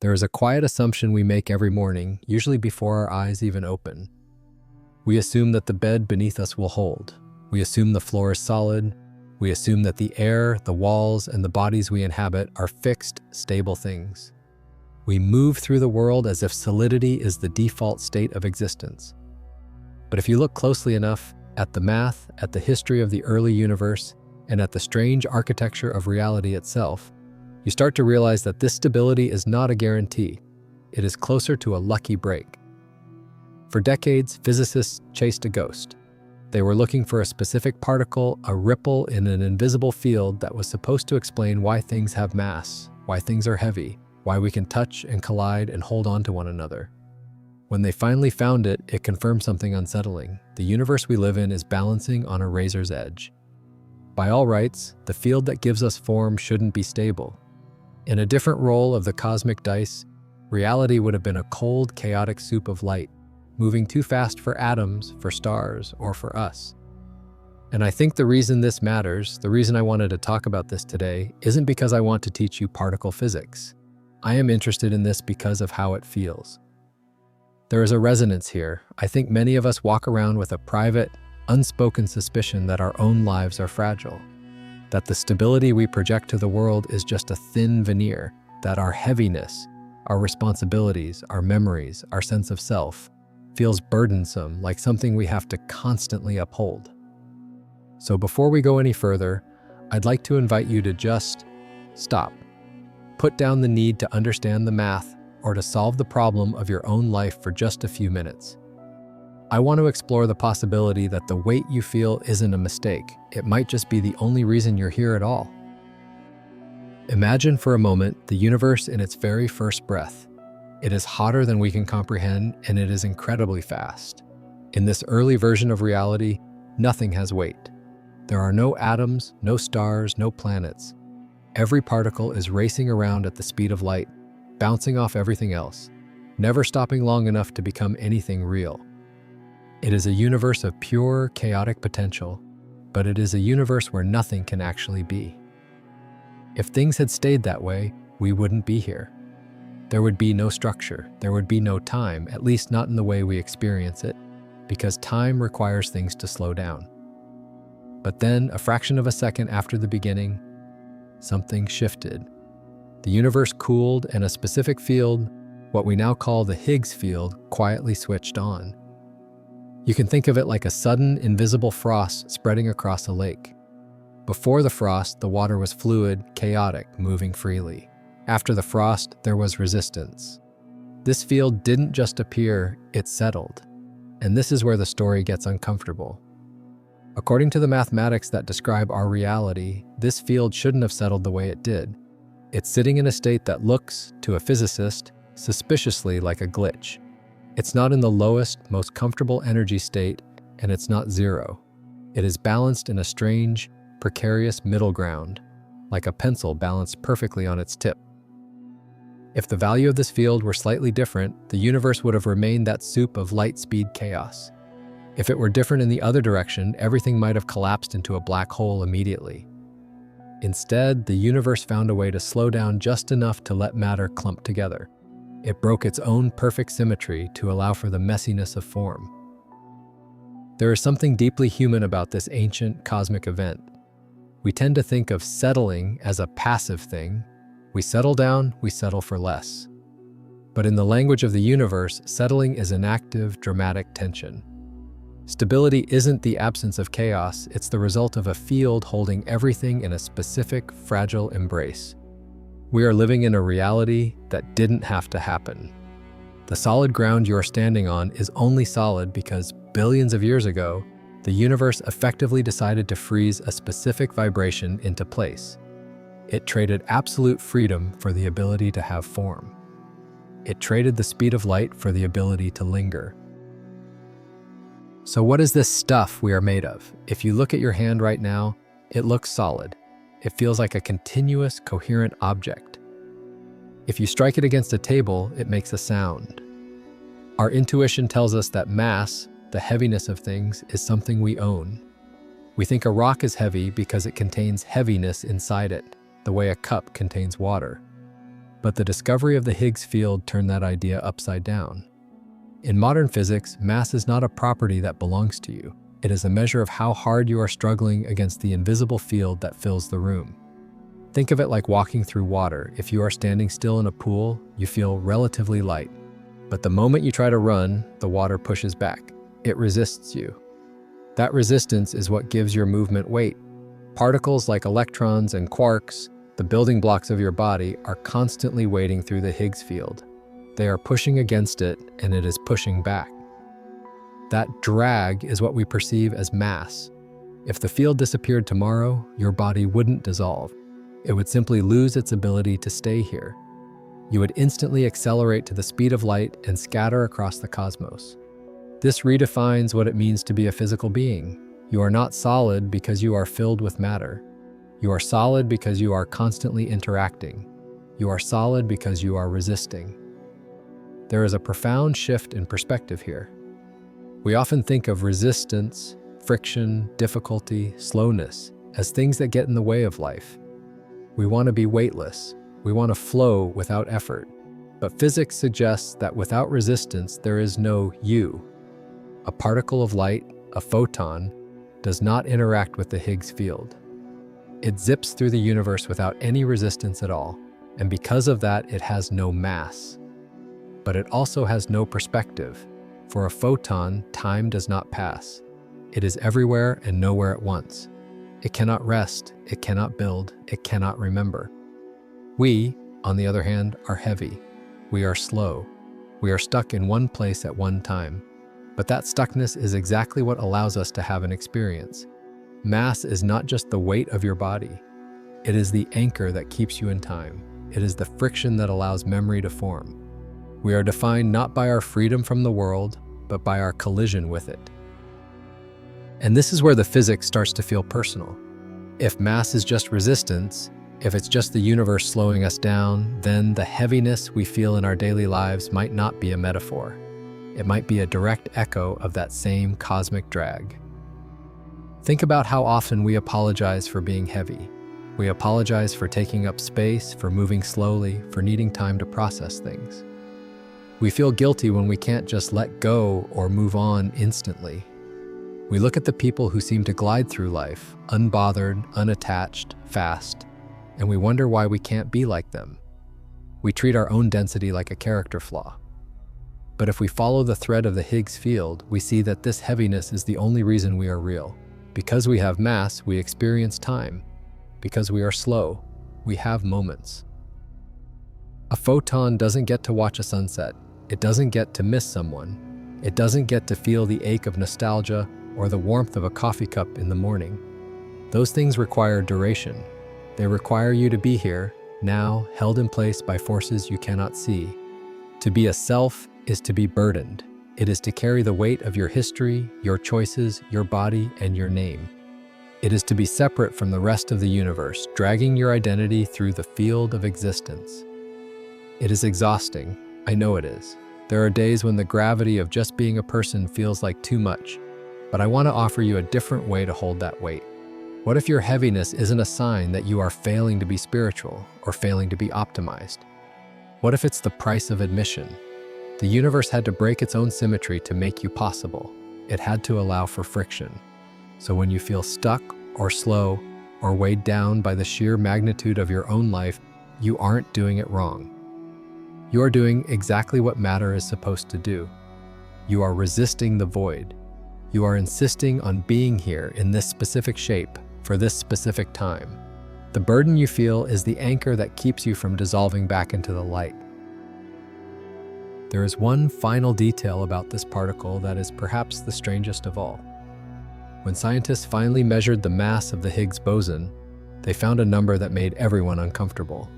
There is a quiet assumption we make every morning, usually before our eyes even open. We assume that the bed beneath us will hold. We assume the floor is solid. We assume that the air, the walls, and the bodies we inhabit are fixed, stable things. We move through the world as if solidity is the default state of existence. But if you look closely enough at the math, at the history of the early universe, and at the strange architecture of reality itself, you start to realize that this stability is not a guarantee. It is closer to a lucky break. For decades, physicists chased a ghost. They were looking for a specific particle, a ripple in an invisible field that was supposed to explain why things have mass, why things are heavy, why we can touch and collide and hold on to one another. When they finally found it, it confirmed something unsettling. The universe we live in is balancing on a razor's edge. By all rights, the field that gives us form shouldn't be stable. In a different roll of the cosmic dice, reality would have been a cold, chaotic soup of light, moving too fast for atoms, for stars, or for us. And I think the reason this matters, the reason I wanted to talk about this today, isn't because I want to teach you particle physics. I am interested in this because of how it feels. There is a resonance here. I think many of us walk around with a private, unspoken suspicion that our own lives are fragile, that the stability we project to the world is just a thin veneer, that our heaviness, our responsibilities, our memories, our sense of self, feels burdensome, like something we have to constantly uphold. So before we go any further, I'd like to invite you to just stop. Put down the need to understand the math or to solve the problem of your own life for just a few minutes. I want to explore the possibility that the weight you feel isn't a mistake. It might just be the only reason you're here at all. Imagine for a moment the universe in its very first breath. It is hotter than we can comprehend, and it is incredibly fast. In this early version of reality, nothing has weight. There are no atoms, no stars, no planets. Every particle is racing around at the speed of light, bouncing off everything else, never stopping long enough to become anything real. It is a universe of pure, chaotic potential, but it is a universe where nothing can actually be. If things had stayed that way, we wouldn't be here. There would be no structure, there would be no time, at least not in the way we experience it, because time requires things to slow down. But then, a fraction of a second after the beginning, something shifted. The universe cooled, and a specific field, what we now call the Higgs field, quietly switched on. You can think of it like a sudden, invisible frost spreading across a lake. Before the frost, the water was fluid, chaotic, moving freely. After the frost, there was resistance. This field didn't just appear, it settled. And this is where the story gets uncomfortable. According to the mathematics that describe our reality, this field shouldn't have settled the way it did. It's sitting in a state that looks, to a physicist, suspiciously like a glitch. It's not in the lowest, most comfortable energy state, and it's not zero. It is balanced in a strange, precarious middle ground, like a pencil balanced perfectly on its tip. If the value of this field were slightly different, the universe would have remained that soup of light-speed chaos. If it were different in the other direction, everything might have collapsed into a black hole immediately. Instead, the universe found a way to slow down just enough to let matter clump together. It broke its own perfect symmetry to allow for the messiness of form. There is something deeply human about this ancient cosmic event. We tend to think of settling as a passive thing. We settle down, we settle for less. But in the language of the universe, settling is an active, dramatic tension. Stability isn't the absence of chaos, it's the result of a field holding everything in a specific, fragile embrace. We are living in a reality that didn't have to happen. The solid ground you are standing on is only solid because billions of years ago, the universe effectively decided to freeze a specific vibration into place. It traded absolute freedom for the ability to have form. It traded the speed of light for the ability to linger. So what is this stuff we are made of? If you look at your hand right now, it looks solid. It feels like a continuous, coherent object. If you strike it against a table, it makes a sound. Our intuition tells us that mass, the heaviness of things, is something we own. We think a rock is heavy because it contains heaviness inside it, the way a cup contains water. But the discovery of the Higgs field turned that idea upside down. In modern physics, mass is not a property that belongs to you. It is a measure of how hard you are struggling against the invisible field that fills the room. Think of it like walking through water. If you are standing still in a pool, you feel relatively light. But the moment you try to run, the water pushes back. It resists you. That resistance is what gives your movement weight. Particles like electrons and quarks, the building blocks of your body, are constantly wading through the Higgs field. They are pushing against it, and it is pushing back. That drag is what we perceive as mass. If the field disappeared tomorrow, your body wouldn't dissolve. It would simply lose its ability to stay here. You would instantly accelerate to the speed of light and scatter across the cosmos. This redefines what it means to be a physical being. You are not solid because you are filled with matter. You are solid because you are constantly interacting. You are solid because you are resisting. There is a profound shift in perspective here. We often think of resistance, friction, difficulty, slowness as things that get in the way of life. We want to be weightless. We want to flow without effort. But physics suggests that without resistance, there is no you. A particle of light, a photon, does not interact with the Higgs field. It zips through the universe without any resistance at all, and because of that, it has no mass. But it also has no perspective. For a photon, time does not pass. It is everywhere and nowhere at once. It cannot rest, it cannot build, it cannot remember. We, on the other hand, are heavy. We are slow. We are stuck in one place at one time. But that stuckness is exactly what allows us to have an experience. Mass is not just the weight of your body. It is the anchor that keeps you in time. It is the friction that allows memory to form. We are defined not by our freedom from the world, but by our collision with it. And this is where the physics starts to feel personal. If mass is just resistance, if it's just the universe slowing us down, then the heaviness we feel in our daily lives might not be a metaphor. It might be a direct echo of that same cosmic drag. Think about how often we apologize for being heavy. We apologize for taking up space, for moving slowly, for needing time to process things. We feel guilty when we can't just let go or move on instantly. We look at the people who seem to glide through life, unbothered, unattached, fast, and we wonder why we can't be like them. We treat our own density like a character flaw. But if we follow the thread of the Higgs field, we see that this heaviness is the only reason we are real. Because we have mass, we experience time. Because we are slow, we have moments. A photon doesn't get to watch a sunset. It doesn't get to miss someone. It doesn't get to feel the ache of nostalgia or the warmth of a coffee cup in the morning. Those things require duration. They require you to be here, now, held in place by forces you cannot see. To be a self is to be burdened. It is to carry the weight of your history, your choices, your body, and your name. It is to be separate from the rest of the universe, dragging your identity through the field of existence. It is exhausting. I know it is. There are days when the gravity of just being a person feels like too much, but I want to offer you a different way to hold that weight. What if your heaviness isn't a sign that you are failing to be spiritual or failing to be optimized? What if it's the price of admission? The universe had to break its own symmetry to make you possible. It had to allow for friction. So when you feel stuck or slow or weighed down by the sheer magnitude of your own life, you aren't doing it wrong. You are doing exactly what matter is supposed to do. You are resisting the void. You are insisting on being here in this specific shape for this specific time. The burden you feel is the anchor that keeps you from dissolving back into the light. There is one final detail about this particle that is perhaps the strangest of all. When scientists finally measured the mass of the Higgs boson, they found a number that made everyone uncomfortable.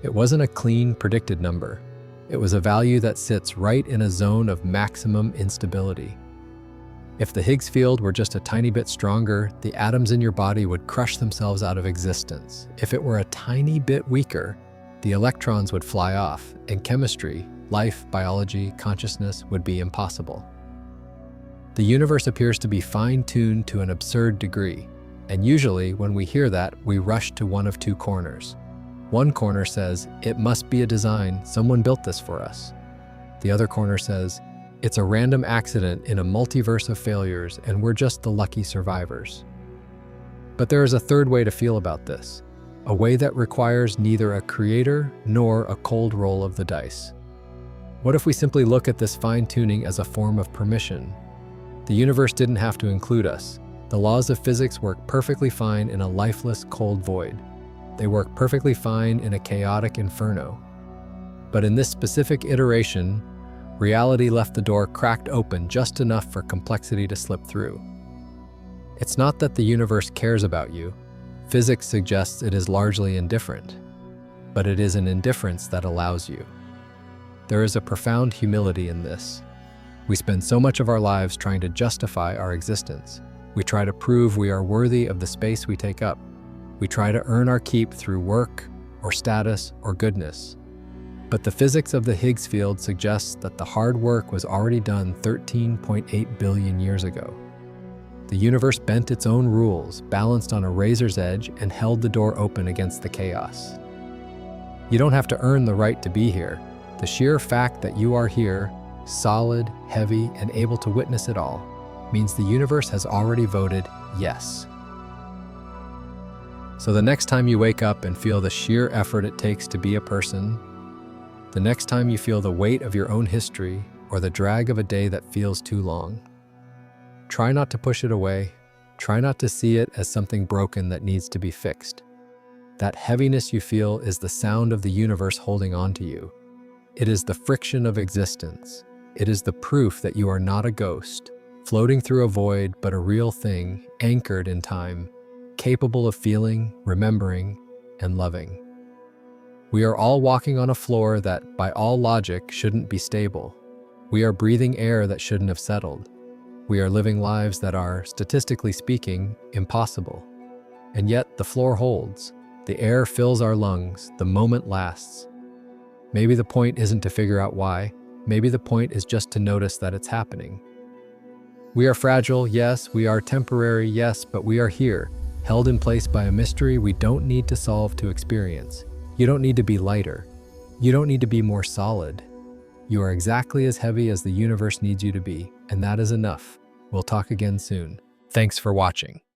It wasn't a clean, predicted number. It was a value that sits right in a zone of maximum instability. If the Higgs field were just a tiny bit stronger, the atoms in your body would crush themselves out of existence. If it were a tiny bit weaker, the electrons would fly off, and chemistry, life, biology, consciousness would be impossible. The universe appears to be fine-tuned to an absurd degree, and usually when we hear that, we rush to one of two corners. One corner says, it must be a design, someone built this for us. The other corner says, it's a random accident in a multiverse of failures and we're just the lucky survivors. But there is a third way to feel about this, a way that requires neither a creator nor a cold roll of the dice. What if we simply look at this fine-tuning as a form of permission? The universe didn't have to include us. The laws of physics work perfectly fine in a lifeless, cold void. They work perfectly fine in a chaotic inferno. But in this specific iteration, reality left the door cracked open just enough for complexity to slip through. It's not that the universe cares about you. Physics suggests it is largely indifferent, but it is an indifference that allows you. There is a profound humility in this. We spend so much of our lives trying to justify our existence. We try to prove we are worthy of the space we take up. We try to earn our keep through work, or status, or goodness. But the physics of the Higgs field suggests that the hard work was already done 13.8 billion years ago. The universe bent its own rules, balanced on a razor's edge, and held the door open against the chaos. You don't have to earn the right to be here. The sheer fact that you are here, solid, heavy, and able to witness it all, means the universe has already voted yes. So the next time you wake up and feel the sheer effort it takes to be a person, the next time you feel the weight of your own history or the drag of a day that feels too long, try not to push it away. Try not to see it as something broken that needs to be fixed. That heaviness you feel is the sound of the universe holding on to you. It is the friction of existence. It is the proof that you are not a ghost, floating through a void, but a real thing, anchored in time, capable of feeling, remembering, and loving. We are all walking on a floor that, by all logic, shouldn't be stable. We are breathing air that shouldn't have settled. We are living lives that are, statistically speaking, impossible. And yet, the floor holds. The air fills our lungs. The moment lasts. Maybe the point isn't to figure out why. Maybe the point is just to notice that it's happening. We are fragile, yes. We are temporary, yes. But we are here, held in place by a mystery we don't need to solve to experience. You don't need to be lighter. You don't need to be more solid. You are exactly as heavy as the universe needs you to be, and that is enough. We'll talk again soon. Thanks for watching.